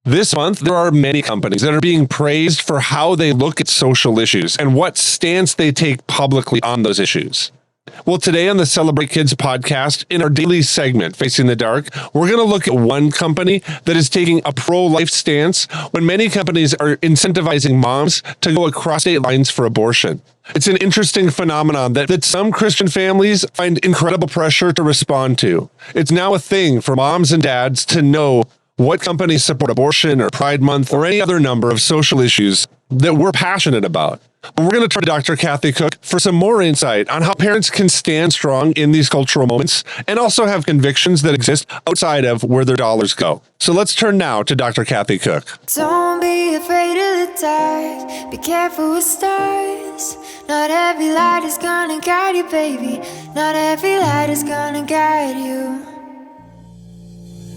This month, there are many companies that are being praised for how they look at social issues and what stance they take publicly on those issues. Well, today on the Celebrate Kids podcast, in our daily segment, Facing the Dark, we're going to look at one company that is taking a pro-life stance when many companies are incentivizing moms to go across state lines for abortion. It's an interesting phenomenon that some Christian families find incredible pressure to respond to. It's now a thing for moms and dads to know what companies support abortion or Pride Month or any other number of social issues that we're passionate about. But we're going to turn to Dr. Kathy Cook for some more insight on how parents can stand strong in these cultural moments and also have convictions that exist outside of where their dollars go. So let's turn now to Dr. Kathy Cook. Don't be afraid of the dark. Be careful with stars. Not every light is gonna guide you, baby. Not every light is gonna guide you.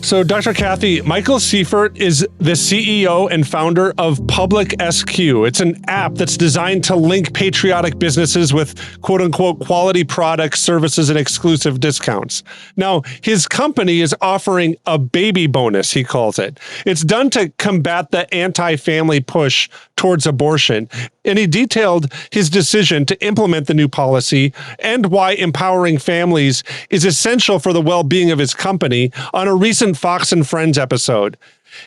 So, Dr. Kathy, Michael Seifert is the CEO and founder of Public SQ. It's an app that's designed to link patriotic businesses with quote-unquote quality products, services, and exclusive discounts. Now, his company is offering a baby bonus, he calls it. It's done to combat the anti-family push towards abortion. And he detailed his decision to implement the new policy and why empowering families is essential for the well-being of his company on a recent Fox and Friends episode.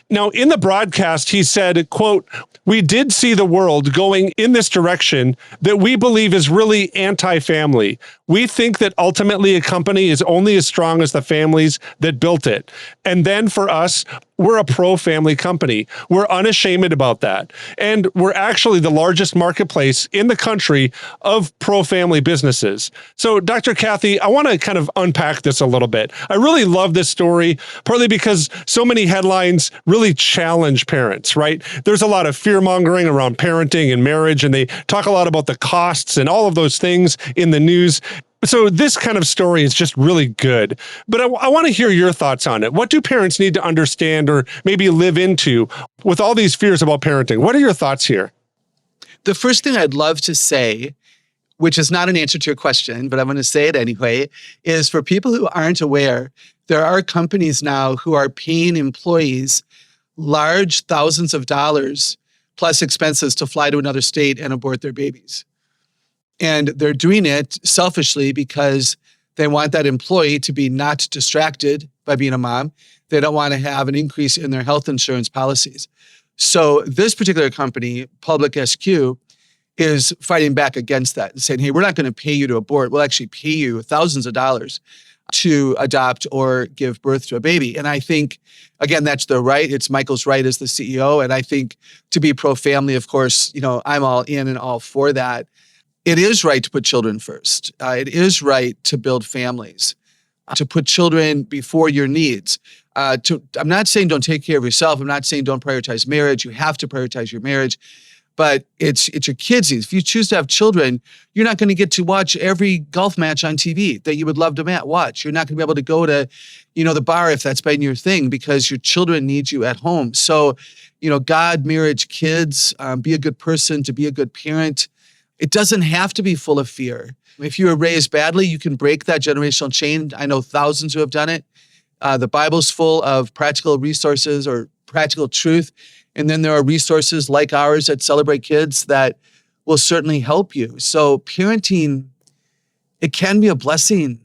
Now, in the broadcast, he said, quote, "We did see the world going in this direction that we believe is really anti-family. We think that ultimately a company is only as strong as the families that built it. And then for us, we're a pro-family company. We're unashamed about that. And we're actually the largest marketplace in the country of pro-family businesses." So, Dr. Kathy, I want to kind of unpack this a little bit. I really love this story, partly because so many headlines really challenge parents, right? There's a lot of fear-mongering around parenting and marriage, and they talk a lot about the costs and all of those things in the news. So this kind of story is just really good. But I want to hear your thoughts on it. What do parents need to understand or maybe live into with all these fears about parenting? What are your thoughts here? The first thing I'd love to say, which is not an answer to your question, but I'm going to say it anyway, is for people who aren't aware, there are companies now who are paying employees large thousands of dollars plus expenses to fly to another state and abort their babies. And they're doing it selfishly because they want that employee to be not distracted by being a mom. They don't want to have an increase in their health insurance policies. So this particular company, Public SQ, is fighting back against that and saying, hey, we're not going to pay you to abort. We'll actually pay you thousands of dollars to adopt or give birth to a baby. And I think, again, that's their right. It's Michael's right as the CEO. And I think to be pro-family, of course, I'm all in and all for that. It is right to put children first. It is right to build families, to put children before your needs. I'm not saying don't take care of yourself. I'm not saying don't prioritize marriage. You have to prioritize your marriage. But it's your kids' needs. If you choose to have children, you're not going to get to watch every golf match on TV that you would love to watch. You're not going to be able to go to, the bar if that's been your thing because your children need you at home. So, God, marriage, kids, be a good person, to be a good parent. It doesn't have to be full of fear. If you were raised badly, you can break that generational chain. I know thousands who have done it. The Bible's full of practical resources or practical truth. And then there are resources like ours at Celebrate Kids that will certainly help you. So parenting, it can be a blessing.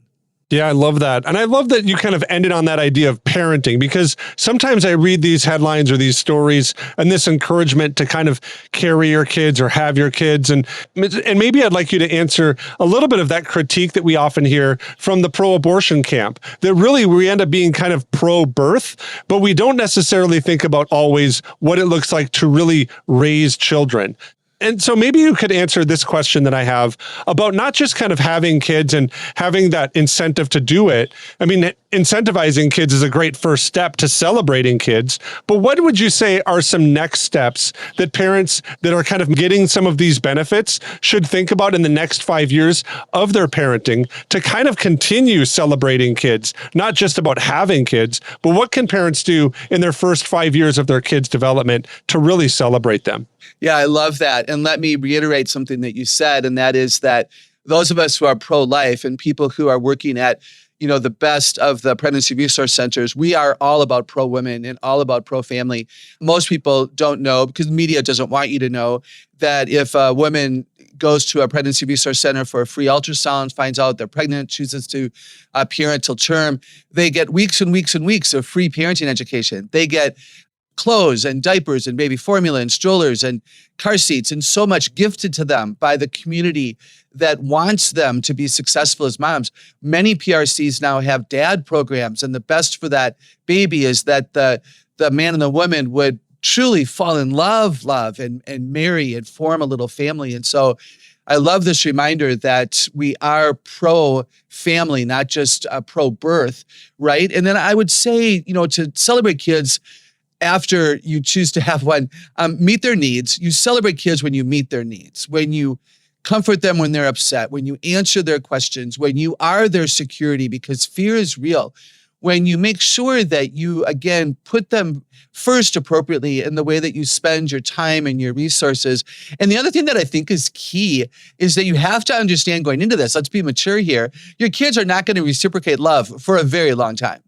Yeah, I love that. And I love that you kind of ended on that idea of parenting, because sometimes I read these headlines or these stories and this encouragement to kind of carry your kids or have your kids. And maybe I'd like you to answer a little bit of that critique that we often hear from the pro-abortion camp, that really we end up being kind of pro-birth, but we don't necessarily think about always what it looks like to really raise children. And so maybe you could answer this question that I have about not just kind of having kids and having that incentive to do it. I mean, incentivizing kids is a great first step to celebrating kids, but what would you say are some next steps that parents that are kind of getting some of these benefits should think about in the next 5 years of their parenting to kind of continue celebrating kids, not just about having kids, but what can parents do in their first 5 years of their kids' development to really celebrate them? Yeah, I love that. And let me reiterate something that you said, and that is that those of us who are pro-life and people who are working at, the best of the pregnancy resource centers, we are all about pro-women and all about pro-family. Most people don't know, because media doesn't want you to know, that if a woman goes to a pregnancy resource center for a free ultrasound, finds out they're pregnant, chooses to parent till term, they get weeks and weeks and weeks of free parenting education. They get clothes and diapers and baby formula and strollers and car seats and so much gifted to them by the community that wants them to be successful as moms. Many PRCs now have dad programs, and the best for that baby is that the man and the woman would truly fall in love and marry and form a little family. And so I love this reminder that we are pro-family, not just pro-birth, right? And then I would say, to celebrate kids after you choose to have one, meet their needs. You celebrate kids when you meet their needs, when you comfort them when they're upset, when you answer their questions, when you are their security, because fear is real. When you make sure that you, again, put them first appropriately in the way that you spend your time and your resources. And the other thing that I think is key is that you have to understand going into this, let's be mature here, your kids are not going to reciprocate love for a very long time.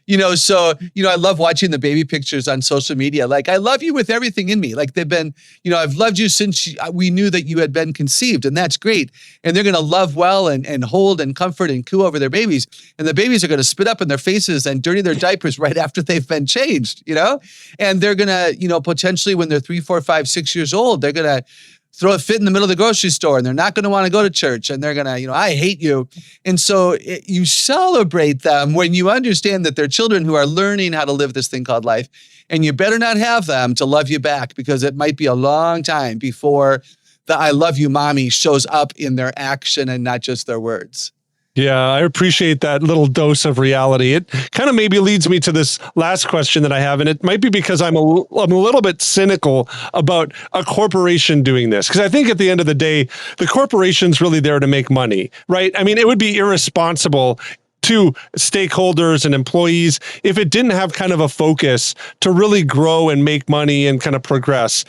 I love watching the baby pictures on social media. Like, I love you with everything in me. Like, they've been, I've loved you since we knew that you had been conceived, and that's great. And they're going to love well and hold and comfort and coo over their babies. And the babies are going to spit up in their faces and dirty their diapers right after they've been changed, And they're going to, potentially when they're 3, 4, 5, 6 years old, they're going to throw a fit in the middle of the grocery store, and they're not going to want to go to church, and they're going to, I hate you. And so you celebrate them when you understand that they're children who are learning how to live this thing called life. And you better not have them to love you back, because it might be a long time before the I love you mommy shows up in their action and not just their words. Yeah, I appreciate that little dose of reality. It kind of maybe leads me to this last question that I have, and it might be because I'm a little bit cynical about a corporation doing this, because I think at the end of the day, the corporation's really there to make money, right? I mean, it would be irresponsible to stakeholders and employees if it didn't have kind of a focus to really grow and make money and kind of progress.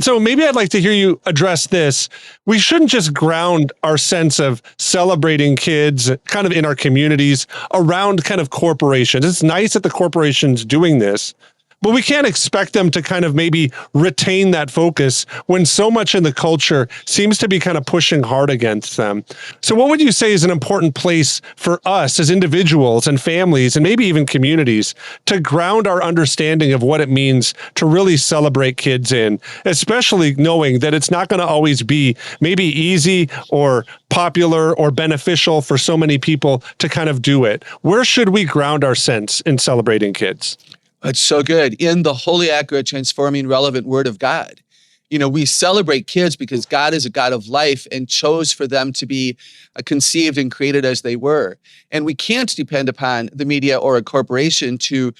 So maybe I'd like to hear you address this. We shouldn't just ground our sense of celebrating kids kind of in our communities around kind of corporations. It's nice that the corporation's doing this, but we can't expect them to kind of maybe retain that focus when so much in the culture seems to be kind of pushing hard against them. So what would you say is an important place for us as individuals and families and maybe even communities to ground our understanding of what it means to really celebrate kids in, especially knowing that it's not going to always be maybe easy or popular or beneficial for so many people to kind of do it? Where should we ground our sense in celebrating kids? It's so good. In the holy, accurate, transforming, relevant word of God. We celebrate kids because God is a God of life and chose for them to be conceived and created as they were. And we can't depend upon the media or a corporation to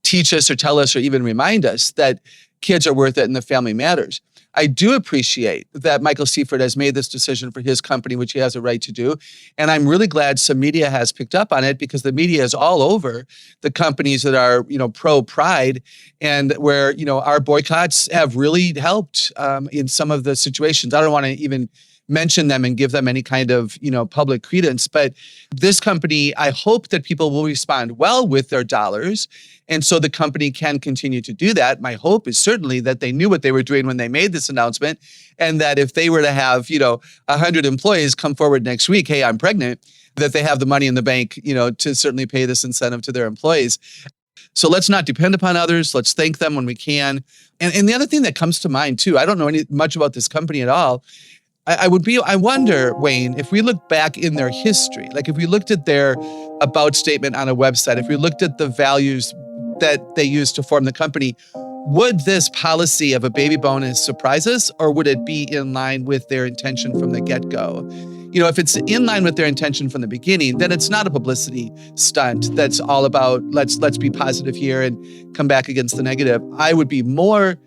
teach us or tell us or even remind us that kids are worth it and the family matters. I do appreciate that Michael Seifert has made this decision for his company, which he has a right to do. And I'm really glad some media has picked up on it, because the media is all over the companies that are, pro-pride, and where, our boycotts have really helped in some of the situations. I don't want to even mention them and give them any kind of, public credence. But this company, I hope that people will respond well with their dollars. And so the company can continue to do that. My hope is certainly that they knew what they were doing when they made this announcement, and that if they were to have, 100 employees come forward next week, hey, I'm pregnant, that they have the money in the bank, to certainly pay this incentive to their employees. So let's not depend upon others. Let's thank them when we can. And the other thing that comes to mind too, I don't know much about this company at all. I wonder, Wayne, if we look back in their history, like if we looked at their about statement on a website, if we looked at the values that they used to form the company, would this policy of a baby bonus surprise us, or would it be in line with their intention from the get-go? If it's in line with their intention from the beginning, then it's not a publicity stunt that's all about let's be positive here and come back against the negative. I would be more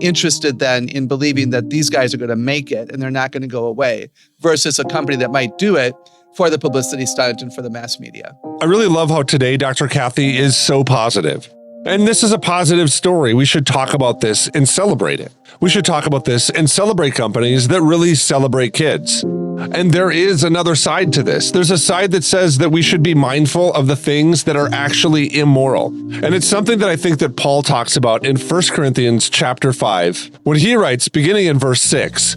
interested then in believing that these guys are going to make it and they're not going to go away, versus a company that might do it for the publicity stunt and for the mass media. I really love how today Dr. Kathy is so positive. And this is a positive story. We should talk about this and celebrate it. We should talk about this and celebrate companies that really celebrate kids. And there is another side to this. There's a side that says that we should be mindful of the things that are actually immoral. And it's something that I think that Paul talks about in 1 Corinthians chapter 5, when he writes, beginning in verse 6,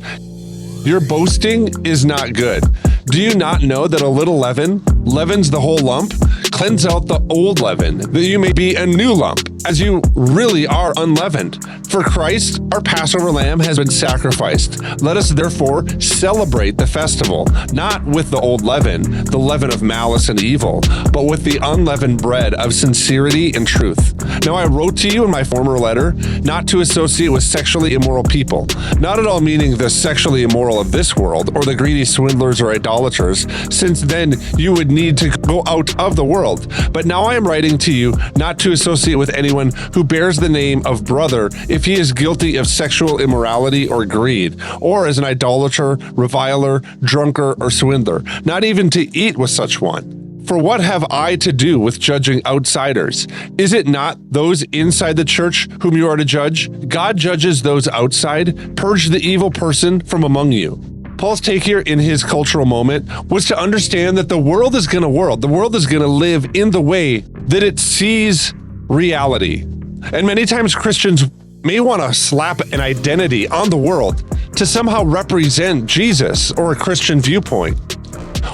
"Your boasting is not good. Do you not know that a little leaven leavens the whole lump? Cleanse out the old leaven, that you may be a new lump, as you really are unleavened. For Christ, our Passover lamb, has been sacrificed. Let us therefore celebrate the festival, not with the old leaven, the leaven of malice and evil, but with the unleavened bread of sincerity and truth. Now I wrote to you in my former letter not to associate with sexually immoral people, not at all meaning the sexually immoral of this world, or the greedy swindlers or idolaters, since then you would need to go out of the world. But now I am writing to you not to associate with anyone who bears the name of brother if he is guilty of sexual immorality or greed, or as an idolater, reviler, drunkard, or swindler, not even to eat with such one. For what have I to do with judging outsiders? Is it not those inside the church whom you are to judge? God judges those outside. Purge the evil person from among you." Paul's take here in his cultural moment was to understand that the world is going to live in the way that it sees reality. And many times Christians may want to slap an identity on the world to somehow represent Jesus or a Christian viewpoint,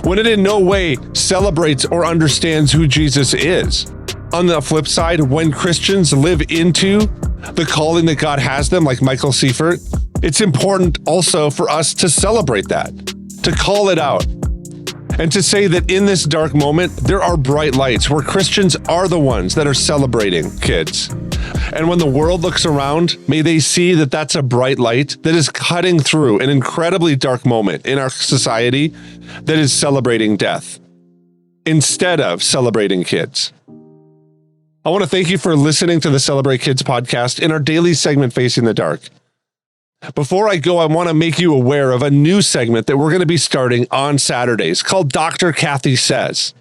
when it in no way celebrates or understands who Jesus is. On the flip side, when Christians live into the calling that God has them, like Michael Seifert, it's important also for us to celebrate that, to call it out, and to say that in this dark moment, there are bright lights where Christians are the ones that are celebrating kids. And when the world looks around, may they see that that's a bright light that is cutting through an incredibly dark moment in our society that is celebrating death instead of celebrating kids. I want to thank you for listening to the Celebrate Kids podcast in our daily segment, Facing the Dark. Before I go, I want to make you aware of a new segment that we're going to be starting on Saturdays called Dr. Kathy Says.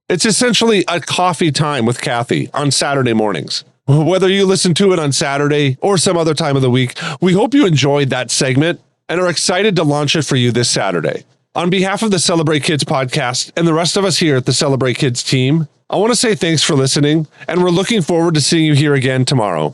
It's essentially a coffee time with Kathy on Saturday mornings. Whether you listen to it on Saturday or some other time of the week, we hope you enjoyed that segment and are excited to launch it for you this Saturday. On behalf of the Celebrate Kids podcast and the rest of us here at the Celebrate Kids team, I want to say thanks for listening, and we're looking forward to seeing you here again tomorrow.